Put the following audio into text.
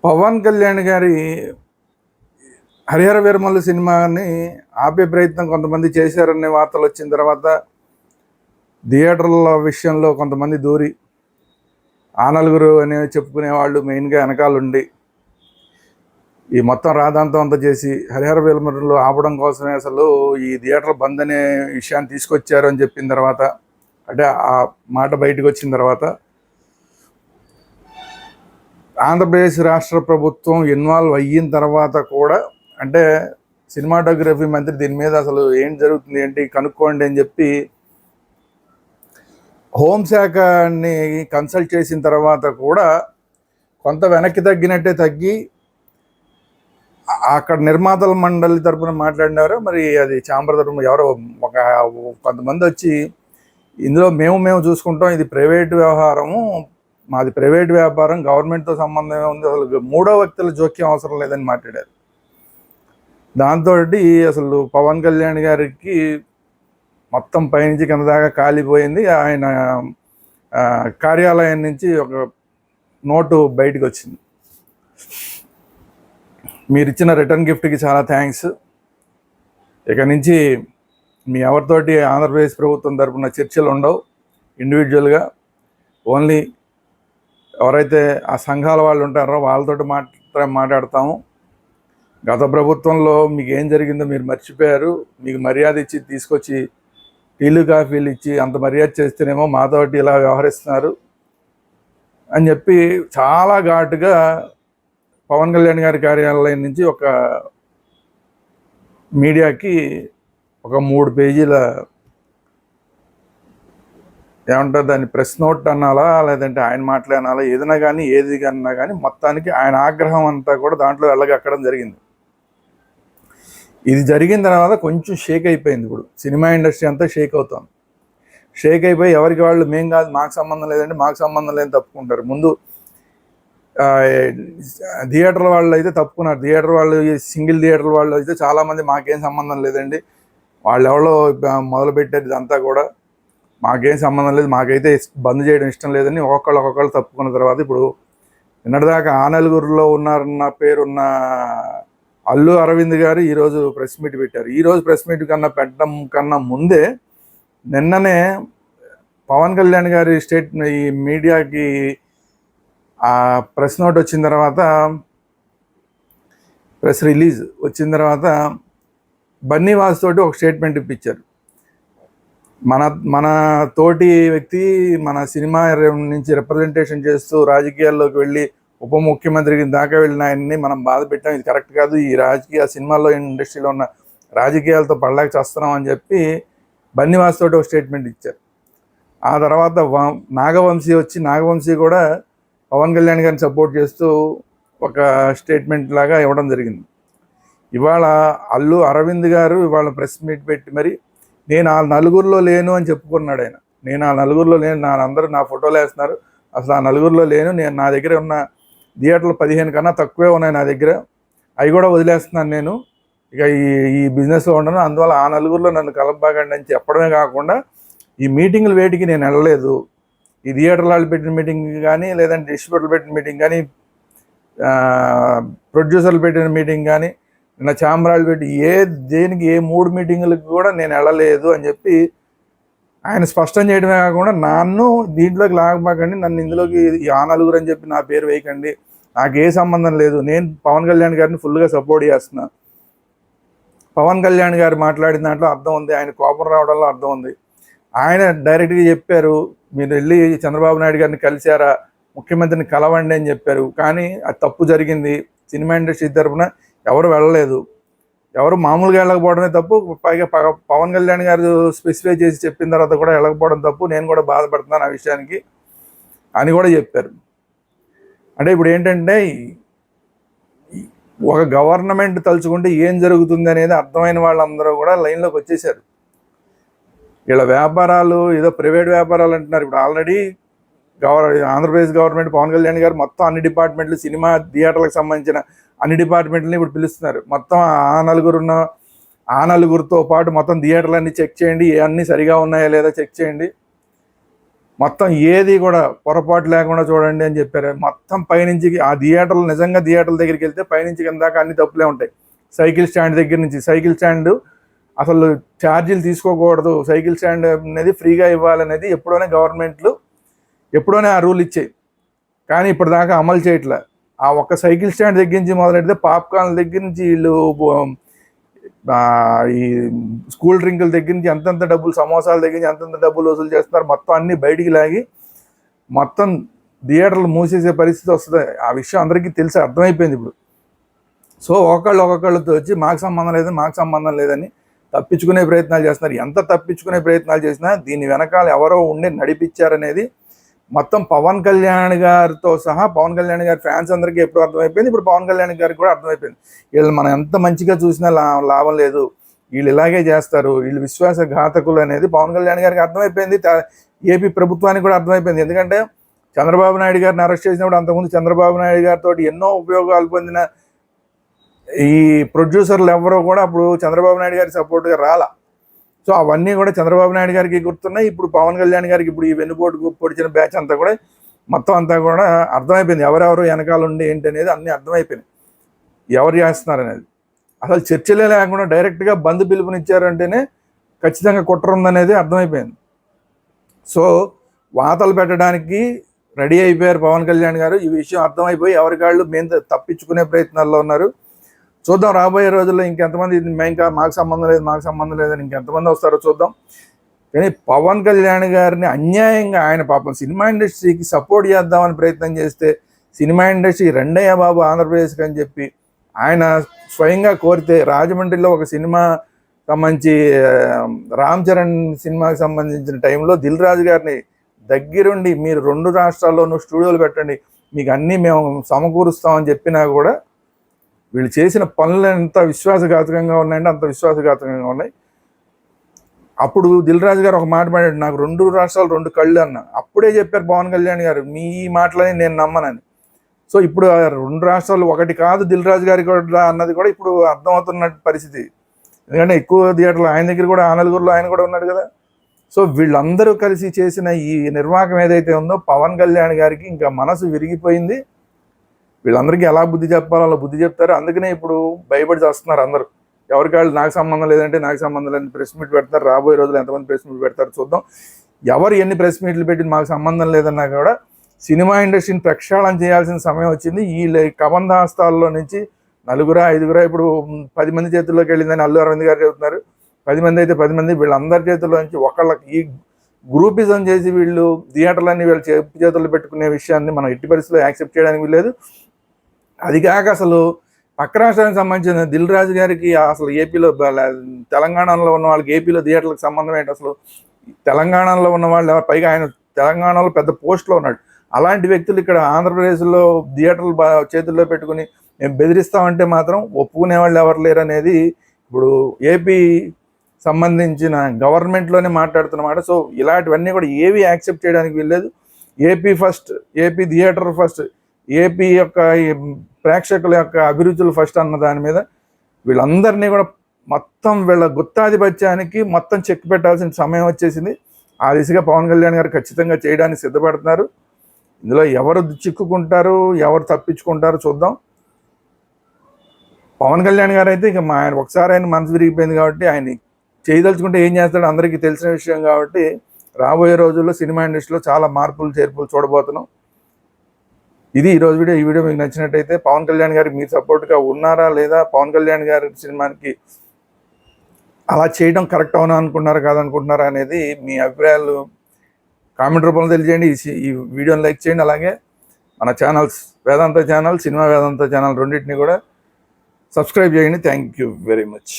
పవన్ కళ్యాణ్ గారి 'హరిహర వీరమల్లు' సినిమాని ఆపే ప్రయత్నం కొంతమంది చేశారనే వార్తలు వచ్చిన తర్వాత థియేటర్ల విషయంలో కొంతమంది దూరి ఆ నలుగురు అని చెప్పుకునే వాళ్ళు మెయిన్గా వెనకాలండి ఈ మొత్తం రాద్ధాంతం అంతా చేసి 'హరిహర వీరమల్లు' ఆపడం కోసమే అసలు ఈ థియేటర్ బంద్ అనే విషయాన్ని తీసుకొచ్చారు అని చెప్పిన తర్వాత, అంటే ఆ మాట బయటకు వచ్చిన తర్వాత ఆంధ్రప్రదేశ్ రాష్ట్ర ప్రభుత్వం ఇన్వాల్వ్ అయిన తర్వాత కూడా, అంటే సినిమాటోగ్రఫీ మంత్రి దీని మీద అసలు ఏం జరుగుతుంది ఏంటి కనుక్కోండి అని చెప్పి హోంశాఖని కన్సల్ట్ చేసిన తర్వాత కూడా కొంత వెనక్కి తగ్గినట్టే తగ్గి అక్కడ నిర్మాతల మండలి తరపున మాట్లాడినారు. మరి అది ఛాంబర్ తరపున ఎవరో కొంతమంది వచ్చి ఇందులో మేము చూసుకుంటాం, ఇది ప్రైవేట్ వ్యవహారము, మాది ప్రైవేట్ వ్యాపారం, గవర్నమెంట్తో సంబంధం ఉంది, అసలు మూడో వ్యక్తుల జోక్యం అవసరం లేదని మాట్లాడారు. దాంతో అసలు పవన్ కళ్యాణ్ గారికి మొత్తం పైనుంచి కింద దాకా కాలిపోయింది. ఆయన కార్యాలయం నుంచి ఒక నోటు బయటకు వచ్చింది. మీరు ఇచ్చిన రిటర్న్ గిఫ్ట్కి చాలా థ్యాంక్స్. ఇక నుంచి మీ ఎవరితోటి ఆంధ్రప్రదేశ్ ప్రభుత్వం తరపున చర్చలు ఉండవు, ఇండివిజువల్గా ఓన్లీ ఎవరైతే ఆ సంఘాల వాళ్ళు ఉంటారో వాళ్ళతో మాట్లాడతాము. గత ప్రభుత్వంలో మీకు ఏం జరిగిందో మీరు మర్చిపోయారు, మీకు మర్యాద ఇచ్చి తీసుకొచ్చి టీలు కాఫీలు ఇచ్చి అంత మర్యాద చేస్తేనేమో మాతోటి ఇలా వ్యవహరిస్తున్నారు అని చెప్పి చాలా ఘాటుగా పవన్ కళ్యాణ్ గారి కార్యాలయం నుంచి ఒక మీడియాకి ఒక 3 పేజీల ఏమంటారు దాన్ని, ప్రెస్ నోట్ అనాలా లేదంటే ఆయన మాట్లాడాలా, ఏదైనా కానీ ఏది కన్నా కానీ మొత్తానికి ఆయన ఆగ్రహం అంతా కూడా దాంట్లో వెళ్ళగక్కడం జరిగింది. ఇది జరిగిన తర్వాత కొంచెం షేక్ అయిపోయింది. ఇప్పుడు సినిమా ఇండస్ట్రీ అంతా షేక్ అవుతుంది. షేక్ అయిపోయి ఎవరికి వాళ్ళు మేం కాదు, మాకు సంబంధం లేదంటే మాకు సంబంధం లేదని తప్పుకుంటారు. ముందు థియేటర్ల వాళ్ళు అయితే తప్పుకున్నారు. థియేటర్ వాళ్ళు, సింగిల్ థియేటర్ వాళ్ళు అయితే చాలామంది మాకేం సంబంధం లేదండి, వాళ్ళు ఎవరో మొదలుపెట్టారు ఇదంతా కూడా, మాకేం సంబంధం లేదు, మాకైతే బంద్ చేయడం ఇష్టం లేదని ఒక్కొక్కళ్ళు తప్పుకున్న తర్వాత ఇప్పుడు నిన్నటిదాకా ఆ నలుగురిలో ఉన్నారన్న పేరున్న అల్లు అరవింద్ గారు ఈరోజు ప్రెస్ మీట్ పెట్టారు. ఈరోజు ప్రెస్ మీట్ పెట్టడం కన్నా ముందే నిన్ననే పవన్ కళ్యాణ్ గారి ఈ మీడియాకి ఆ ప్రెస్ నోట్ వచ్చిన తర్వాత, ప్రెస్ రిలీజ్ వచ్చిన తర్వాత బన్నీవాస్ తోటి ఒక స్టేట్మెంట్ ఇప్పించారు. మన తోటి వ్యక్తి మన సినిమా నుంచి రిప్రజెంటేషన్ చేస్తూ రాజకీయాల్లోకి వెళ్ళి ఉప ముఖ్యమంత్రికి దాకా వెళ్ళిన ఆయన్ని మనం బాధ పెట్టాం, ఇది కరెక్ట్ కాదు, ఈ సినిమాల్లో ఇండస్ట్రీలో ఉన్న రాజకీయాలతో పడలేక చేస్తున్నాం అని చెప్పి బన్నీవాస్ తోటి ఒక స్టేట్మెంట్ ఇచ్చారు. ఆ తర్వాత నాగవంశీ కూడా పవన్ కళ్యాణ్ గారిని సపోర్ట్ చేస్తూ ఒక స్టేట్మెంట్ లాగా ఇవ్వడం జరిగింది. ఇవాళ అల్లు అరవింద్ గారు ఇవాళ ప్రెస్ మీట్ పెట్టి మరి నేను ఆ నలుగురిలో లేను అని చెప్పుకున్నాడు ఆయన. నేను ఆ నలుగురిలో లేను, అందరూ నా ఫోటోలు వేస్తున్నారు, అసలు ఆ నలుగురిలో లేను, నా దగ్గర ఉన్న థియేటర్లు 15 కన్నా తక్కువే ఉన్నాయి నా దగ్గర, అవి కూడా వదిలేస్తున్నాను నేను, ఇక ఈ బిజినెస్లో ఉండను, అందువల్ల ఆ నలుగురిలో నన్ను కలపబాగండి అని చెప్పడమే కాకుండా ఈ మీటింగులు వేటికి నేను వెళ్ళలేదు, ఈ థియేటర్ల వాళ్ళు పెట్టిన మీటింగ్ కానీ లేదంటే డిస్ట్రిబ్యూటర్లు పెట్టిన మీటింగ్ కానీ ప్రొడ్యూసర్లు పెట్టిన మీటింగ్ కానీ నిన్న ఛాంబరాలు పెట్టి దేనికి ఏ 3 మీటింగులకు కూడా నేను వెళ్ళలేదు అని చెప్పి ఆయన స్పష్టం చేయడమే కాకుండా నన్ను దీంట్లోకి లాగబాకండి, నన్ను ఇందులోకి ఆ నలుగురు అని చెప్పి నా పేరు వేయకండి, నాకు ఏ సంబంధం లేదు, నేను పవన్ కళ్యాణ్ గారిని ఫుల్గా సపోర్ట్ చేస్తున్నా. పవన్ కళ్యాణ్ గారు మాట్లాడిన దాంట్లో అర్థం ఉంది, ఆయన కోపం రావడంలో అర్థం ఉంది. ఆయన డైరెక్ట్గా చెప్పారు, మీరు వెళ్ళి చంద్రబాబు నాయుడు గారిని కలిశారా, ముఖ్యమంత్రిని కలవండి అని చెప్పారు, కానీ అది తప్పు జరిగింది. సినిమా ఇండస్ట్రీ తరఫున ఎవరు వెళ్ళలేదు, ఎవరు మామూలుగా వెళ్ళకపోవడమే తప్పు, పైగా పవన్ కళ్యాణ్ గారు స్పెసిఫై చేసి చెప్పిన తర్వాత కూడా వెళ్ళకపోవడం తప్పు, నేను కూడా బాధపడుతున్నాను ఆ విషయానికి అని కూడా చెప్పారు. అంటే ఇప్పుడు ఏంటంటే ఒక గవర్నమెంట్ తలుచుకుంటే ఏం జరుగుతుంది అనేది అర్థమైన వాళ్ళందరూ కూడా లైన్లోకి వచ్చేసారు. వీళ్ళ వ్యాపారాలు ఏదో ప్రైవేట్ వ్యాపారాలు అంటున్నారు. ఇప్పుడు ఆల్రెడీ ఆంధ్రప్రదేశ్ గవర్నమెంట్, పవన్ కళ్యాణ్ గారు మొత్తం అన్ని డిపార్ట్మెంట్లు, సినిమా థియేటర్లకు సంబంధించిన అన్ని డిపార్ట్మెంట్లని ఇప్పుడు పిలుస్తున్నారు. మొత్తం ఆ నలుగురితో పాటు మొత్తం థియేటర్లన్నీ చెక్ చేయండి, అన్నీ సరిగా ఉన్నాయా లేదా చెక్ చేయండి. మొత్తం ఏది కూడా పొరపాటు లేకుండా చూడండి అని చెప్పారు. మొత్తం పైనుంచి ఆ థియేటర్లు, నిజంగా థియేటర్ల దగ్గరికి వెళ్తే పైనుంచి కింద దాకా అన్ని తప్పులే ఉంటాయి. సైకిల్ స్టాండ్ దగ్గర నుంచి, సైకిల్ స్టాండ్ అసలు ఛార్జీలు తీసుకోకూడదు, సైకిల్ స్టాండ్ అనేది ఫ్రీగా ఇవ్వాలనేది ఎప్పుడోనే ఆ రూల్ ఇచ్చాయి. కానీ ఇప్పటిదాకా అమలు చేయట్లే. ఆ ఒక్క సైకిల్ స్టాండ్ దగ్గర నుంచి మొదలెడితే పాప్కార్న్ దగ్గర నుంచి వీళ్ళు ఈ స్కూల్ డ్రింకుల దగ్గర నుంచి ఎంతెంత డబ్బులు, సమోసాల దగ్గర నుంచి ఎంతెంత డబ్బులు వసూలు చేస్తున్నారు. మొత్తం అన్ని బయటికి లాగి మొత్తం థియేటర్లు మూసేసే పరిస్థితి వస్తుంది. ఆ విషయం అందరికీ తెలిసి అర్థమైపోయింది ఇప్పుడు. సో ఒక్కొక్కళ్ళతో వచ్చి మాకు సంబంధం లేదని తప్పించుకునే ప్రయత్నాలు చేస్తున్నారు. ఎంత తప్పించుకునే ప్రయత్నాలు చేసినా దీని వెనకాల ఎవరో ఉండి నడిపించారనేది మొత్తం పవన్ కళ్యాణ్ గారితో సహా పవన్ కళ్యాణ్ గారి ఫ్యాన్స్ అందరికీ ఎప్పుడు అర్థమైపోయింది. ఇప్పుడు పవన్ కళ్యాణ్ గారికి కూడా అర్థమైపోయింది. వీళ్ళు మనం ఎంత మంచిగా చూసినా లాభం లేదు, వీళ్ళు ఇలాగే చేస్తారు, వీళ్ళు విశ్వాసఘాతకులు అనేది పవన్ కళ్యాణ్ గారికి అర్థమైపోయింది. ఏపీ ప్రభుత్వానికి కూడా అర్థమైపోయింది. ఎందుకంటే చంద్రబాబు నాయుడు గారిని అరెస్ట్ చేసినప్పుడు అంతకుముందు చంద్రబాబు నాయుడు గారితో ఎన్నో ఉపయోగాలు పొందిన ఈ ప్రొడ్యూసర్లు ఎవరో కూడా అప్పుడు చంద్రబాబు నాయుడు గారికి సపోర్ట్గా రాలా. సో అవన్నీ కూడా చంద్రబాబు నాయుడు గారికి గుర్తున్నాయి. ఇప్పుడు పవన్ కళ్యాణ్ గారికి ఇప్పుడు ఈ వెన్నుపోటు పొడిచిన బ్యాచ్ అంతా కూడా మొత్తం అంతా కూడా అర్థమైపోయింది. ఎవరెవరు వెనకాల ఉండి ఏంటి అనేది అన్నీ అర్థమైపోయినాయి, ఎవరు చేస్తున్నారు అనేది. అసలు చర్చలే లేకుండా డైరెక్ట్గా బంద్ పిలుపునిచ్చారంటేనే ఖచ్చితంగా కుట్ర ఉందనేది అర్థమైపోయింది. సో వాతలు పెట్టడానికి రెడీ అయిపోయారు పవన్ కళ్యాణ్ గారు. ఈ విషయం అర్థమైపోయి ఎవరికాళ్ళు మేము తప్పించుకునే ప్రయత్నాల్లో ఉన్నారు. చూద్దాం రాబోయే రోజుల్లో ఇంకెంతమంది మాకు సంబంధం లేదని ఇంకెంతమంది వస్తారో చూద్దాం. కానీ పవన్ కళ్యాణ్ గారిని అన్యాయంగా ఆయన పాపం సినిమా ఇండస్ట్రీకి సపోర్ట్ చేద్దామని ప్రయత్నం చేస్తే సినిమా ఇండస్ట్రీ రెండయ్య బాబు ఆంధ్రప్రదేశ్కి అని చెప్పి ఆయన స్వయంగా కోరితే రాజమండ్రిలో ఒక సినిమా సంబంధించి రామ్ చరణ్ సినిమాకి సంబంధించిన టైంలో దిల్ రాజు గారిని దగ్గరుండి మీరు 2 రాష్ట్రాల్లోనూ స్టూడియోలు పెట్టండి, మీకు అన్నీ మేము సమకూరుస్తామని చెప్పినా కూడా వీళ్ళు చేసిన పనులు ఎంత విశ్వాసఘాతకంగా ఉన్నాయంటే అంత విశ్వాసఘాతకంగా ఉన్నాయి. అప్పుడు దిల్ రాజు గారు ఒక మాట మాట్లాడు, నాకు 2 రాష్ట్రాలు 2 కళ్ళు అన్న. అప్పుడే చెప్పారు పవన్ కళ్యాణ్ గారు, మీ మాటలని నేను నమ్మనని. సో ఇప్పుడు 2 రాష్ట్రాలు ఒకటి కాదు దిల్ రాజు గారి కూడా అన్నది కూడా ఇప్పుడు అర్థమవుతున్న పరిస్థితి. ఎందుకంటే ఎక్కువ థియేటర్లు ఆయన దగ్గర కూడా, ఆ నలుగురిలో ఆయన కూడా ఉన్నాడు కదా. సో వీళ్ళందరూ కలిసి చేసిన ఈ నిర్వాహకం ఏదైతే ఉందో పవన్ కళ్యాణ్ గారికి ఇంకా మనసు విరిగిపోయింది. వీళ్ళందరికీ ఎలా బుద్ధి చెప్పాలో అలా బుద్ధి చెప్తారు. అందుకనే ఇప్పుడు భయపడి చేస్తున్నారు అందరూ. ఎవరికాళ్ళు నాకు సంబంధం లేదంటే నాకు సంబంధం లేదని ప్రెస్ మీట్ పెడతారు. రాబోయే రోజులు ఎంతమంది ప్రెస్ మీట్ పెడతారు చూద్దాం. ఎవరు ఎన్ని ప్రెస్ మీట్లు పెట్టి మాకు సంబంధం లేదన్నా కూడా సినిమా ఇండస్ట్రీని ప్రక్షాళన చేయాల్సిన సమయం వచ్చింది. ఈ కబంధాస్తాల్లో నుంచి 4-5 ఇప్పుడు 10 మంది చేతుల్లోకి వెళ్ళిందని అల్లు అరవింద్ గారు చెబుతున్నారు. 10 మంది అయితే 10 మంది, వీళ్ళందరి చేతుల్లో నుంచి ఒకళ్ళకి ఈ గ్రూపిజం చేసి వీళ్ళు థియేటర్లన్నీ వీళ్ళు చేతుల్లో పెట్టుకునే విషయాన్ని మనం ఎట్టి పరిస్థితుల్లో యాక్సెప్ట్ చేయడానికి వీల్లేదు. అది కాక అసలు పక్క రాష్ట్రానికి సంబంధించిన దిల్ రాజు గారికి అసలు ఏపీలో, తెలంగాణలో ఉన్న వాళ్ళకి ఏపీలో థియేటర్లకు సంబంధం ఏంటి? అసలు తెలంగాణలో ఉన్న వాళ్ళు ఎవరు? పైగా ఆయన తెలంగాణలో పెద్ద పోస్ట్లో ఉన్నాడు. అలాంటి వ్యక్తులు ఇక్కడ ఆంధ్రప్రదేశ్లో థియేటర్లు చేతుల్లో పెట్టుకుని మేము బెదిరిస్తామంటే మాత్రం ఒప్పుకునే వాళ్ళు ఎవరు లేరు అనేది ఇప్పుడు ఏపీ సంబంధించిన గవర్నమెంట్లోనే మాట్లాడుతున్నమాట. సో ఇలాంటివన్నీ కూడా ఏవి యాక్సెప్ట్ చేయడానికి వీల్లేదు. AP first, AP theatre first, AP యొక్క ప్రేక్షకుల యొక్క అభిరుచులు ఫస్ట్ అన్న దాని మీద వీళ్ళందరినీ కూడా మొత్తం వీళ్ళ గుత్తాధిపత్యానికి మొత్తం చెక్ పెట్టాల్సిన సమయం వచ్చేసింది. ఆ దిశగా పవన్ కళ్యాణ్ గారు ఖచ్చితంగా చేయడానికి సిద్ధపడుతున్నారు. ఇందులో ఎవరు చిక్కుకుంటారు, ఎవరు తప్పించుకుంటారు చూద్దాం. పవన్ కళ్యాణ్ గారు అయితే ఇక ఆయన ఒకసారి ఆయన మనసు విరిగిపోయింది కాబట్టి ఆయన చేయదలుచుకుంటే ఏం చేస్తాడో అందరికీ తెలిసిన విషయం కాబట్టి రాబోయే రోజుల్లో సినిమా ఇండస్ట్రీలో చాలా మార్పులు చేర్పులు చూడబోతున్నాం. ఇది ఈరోజు వీడియో. ఈ వీడియో మీకు నచ్చినట్టయితే పవన్ కళ్యాణ్ గారికి మీరు సపోర్ట్గా ఉన్నారా లేదా, పవన్ కళ్యాణ్ గారి సినిమాకి అలా చేయడం కరెక్ట్ అవునా అనుకుంటున్నారా కాదనుకుంటున్నారా అనేది మీ అభిప్రాయాలు కామెంట్ రూపంలో తెలియజేయండి. ఈ వీడియోని లైక్ చేయండి. అలాగే మన ఛానల్స్ వేదాంత ఛానల్, సినిమా వేదాంత ఛానల్ రెండింటిని కూడా సబ్స్క్రైబ్ చేయండి. Thank you very much.